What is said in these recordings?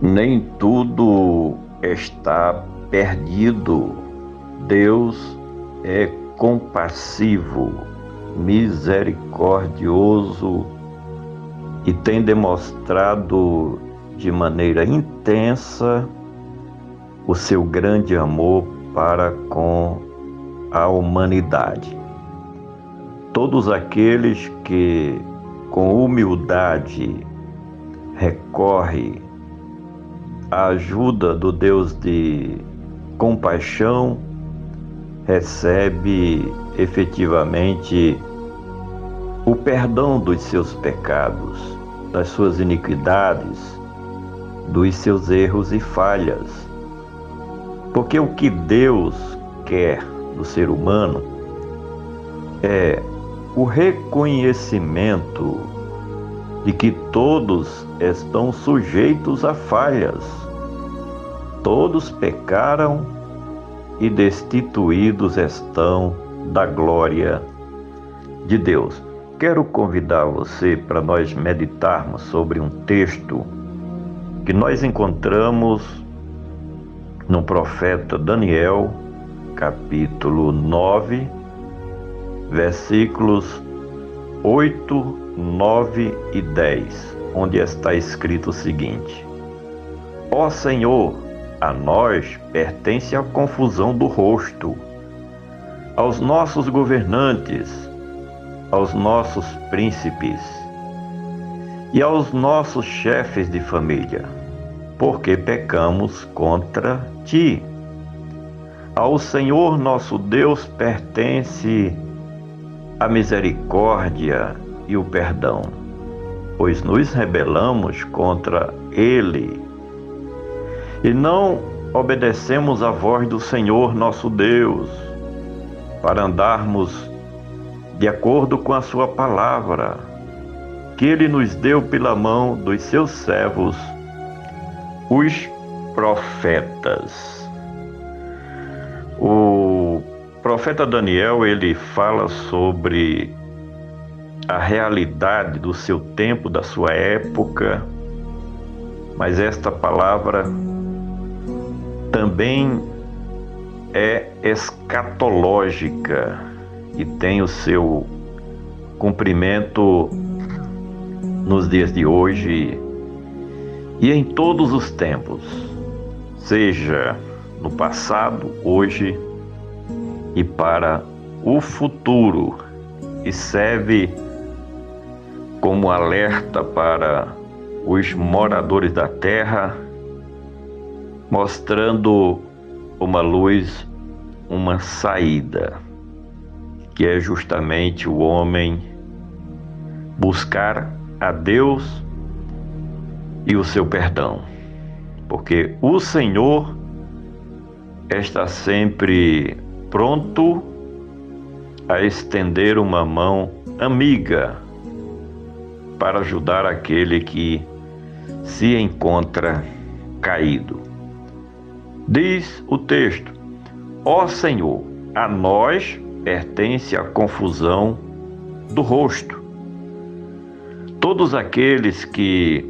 Nem tudo está perdido. Deus é compassivo, misericordioso e tem demonstrado de maneira intensa o seu grande amor para com a humanidade. Todos aqueles que com humildade recorrem à ajuda do Deus de compaixão recebe efetivamente o perdão dos seus pecados, das suas iniquidades, dos seus erros e falhas. Porque o que Deus quer do ser humano é o reconhecimento de que todos estão sujeitos a falhas. Todos pecaram e destituídos estão da glória de Deus. Quero convidar você para nós meditarmos sobre um texto que nós encontramos no profeta Daniel, capítulo 9, versículos 8, 9 e 10, onde está escrito o seguinte: Ó Senhor, a nós pertence a confusão do rosto, aos nossos governantes, aos nossos príncipes e aos nossos chefes de família, porque pecamos contra ti. Ao Senhor nosso Deus pertence a misericórdia e o perdão, pois nos rebelamos contra Ele e não obedecemos à voz do Senhor nosso Deus, para andarmos de acordo com a sua palavra, que Ele nos deu pela mão dos seus servos, os profetas. O profeta Daniel, ele fala sobre a realidade do seu tempo, da sua época, mas esta palavra também é escatológica e tem o seu cumprimento nos dias de hoje e em todos os tempos, seja no passado, hoje e para o futuro, e serve como alerta para os moradores da terra, mostrando uma luz, uma saída, que é justamente o homem buscar a Deus e o seu perdão, porque o Senhor está sempre pronto a estender uma mão amiga para ajudar aquele que se encontra caído. Diz o texto: Ó Senhor, a nós pertence a confusão do rosto. Todos aqueles que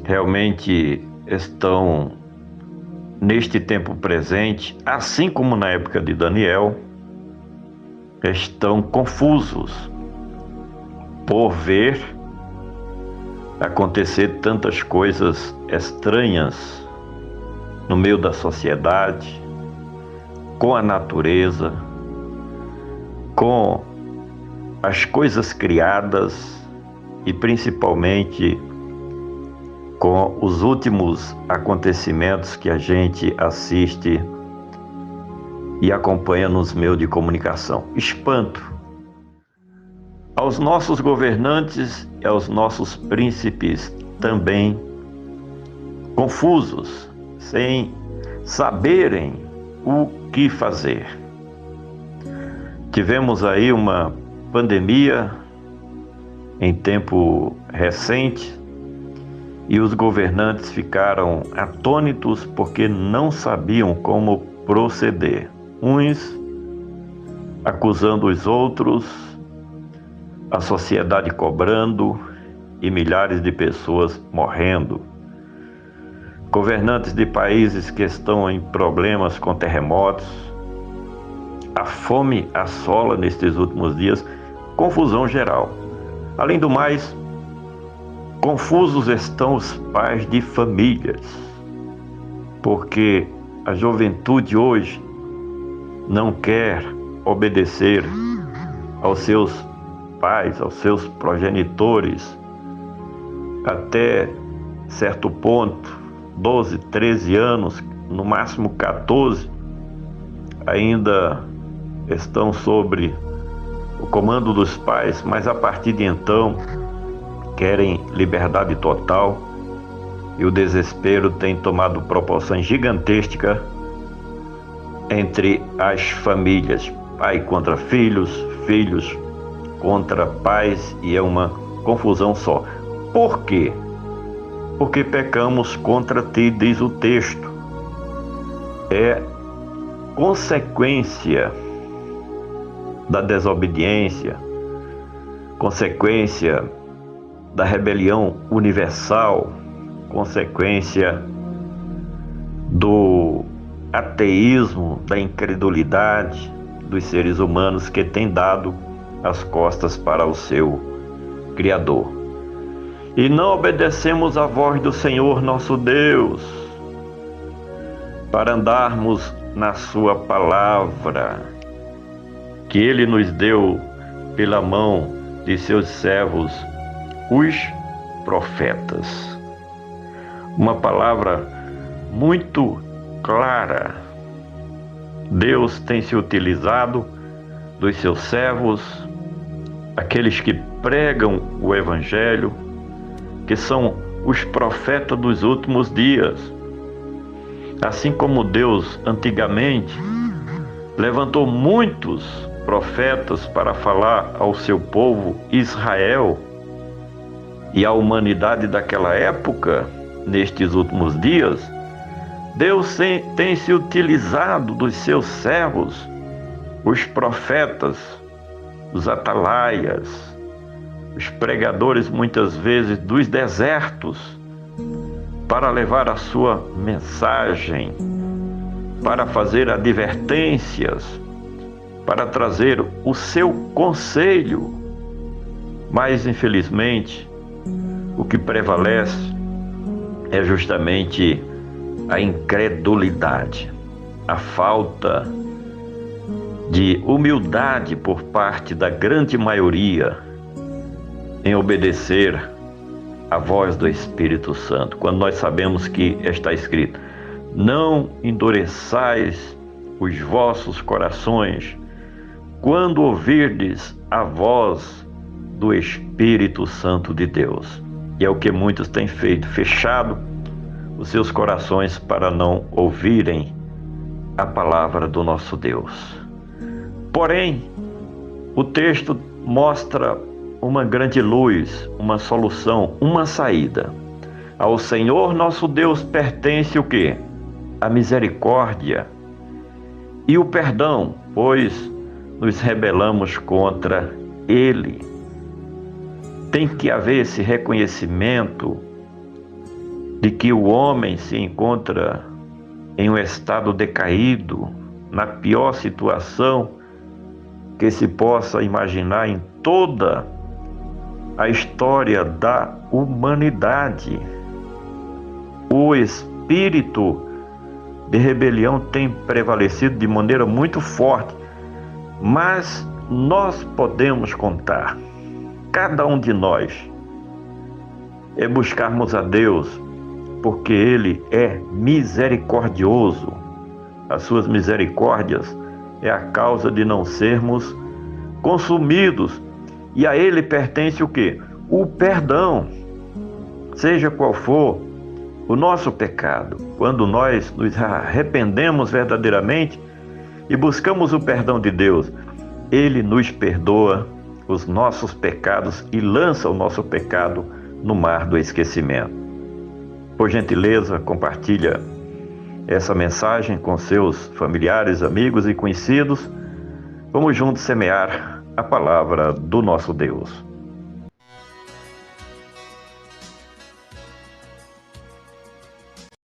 realmente estão neste tempo presente, assim como na época de Daniel, estão confusos por ver acontecer tantas coisas estranhas no meio da sociedade, com a natureza, com as coisas criadas e principalmente com os últimos acontecimentos que a gente assiste e acompanha nos meios de comunicação. Espanto aos nossos governantes e aos nossos príncipes também confusos, sem saberem o que fazer. Tivemos aí uma pandemia em tempo recente e os governantes ficaram atônitos porque não sabiam como proceder. Uns acusando os outros, a sociedade cobrando e milhares de pessoas morrendo. governantes de países que estão em problemas com terremotos. A fome assola nestes últimos dias, confusão geral. Além do mais, confusos estão os pais de famílias, porque a juventude hoje não quer obedecer aos seus pais, aos seus progenitores, até certo ponto, 12, 13 anos, no máximo 14, ainda estão sobre o comando dos pais, mas a partir de então querem liberdade total e o desespero tem tomado proporções gigantescas entre as famílias, pai contra filhos, filhos contra pais, e é uma confusão só. Por quê? Porque pecamos contra ti, diz o texto. É consequência da desobediência, consequência da rebelião universal, consequência do ateísmo, da incredulidade dos seres humanos que têm dado as costas para o seu Criador. E não obedecemos à voz do Senhor nosso Deus para andarmos na sua palavra, que Ele nos deu pela mão de seus servos, os profetas. Uma palavra muito clara. Deus tem se utilizado dos seus servos, aqueles que pregam o Evangelho, que são os profetas dos últimos dias. Assim como Deus antigamente levantou muitos profetas para falar ao seu povo Israel e à humanidade daquela época, nestes últimos dias, Deus tem se utilizado dos seus servos, os profetas, os atalaias, os pregadores muitas vezes dos desertos, para levar a sua mensagem, para fazer advertências, para trazer o seu conselho. Mas, infelizmente, o que prevalece é justamente a incredulidade, a falta de humildade por parte da grande maioria em obedecer a voz do Espírito Santo, quando nós sabemos que está escrito: não endureçais os vossos corações quando ouvirdes a voz do Espírito Santo de Deus. E é o que muitos têm feito, fechado os seus corações para não ouvirem a palavra do nosso Deus. Porém, o texto mostra uma grande luz, uma solução, uma saída. Ao Senhor nosso Deus pertence o quê? A misericórdia e o perdão, pois nos rebelamos contra Ele. Tem que haver esse reconhecimento de que o homem se encontra em um estado decaído, na pior situação que se possa imaginar em toda a história da humanidade. O espírito de rebelião tem prevalecido de maneira muito forte, mas nós podemos contar, cada um de nós, é buscarmos a Deus, porque Ele é misericordioso. As suas misericórdias é a causa de não sermos consumidos. E a Ele pertence o quê? O perdão, seja qual for o nosso pecado. Quando nós nos arrependemos verdadeiramente e buscamos o perdão de Deus, Ele nos perdoa os nossos pecados e lança o nosso pecado no mar do esquecimento. Por gentileza, compartilha essa mensagem com seus familiares, amigos e conhecidos. Vamos juntos semear a palavra do nosso Deus.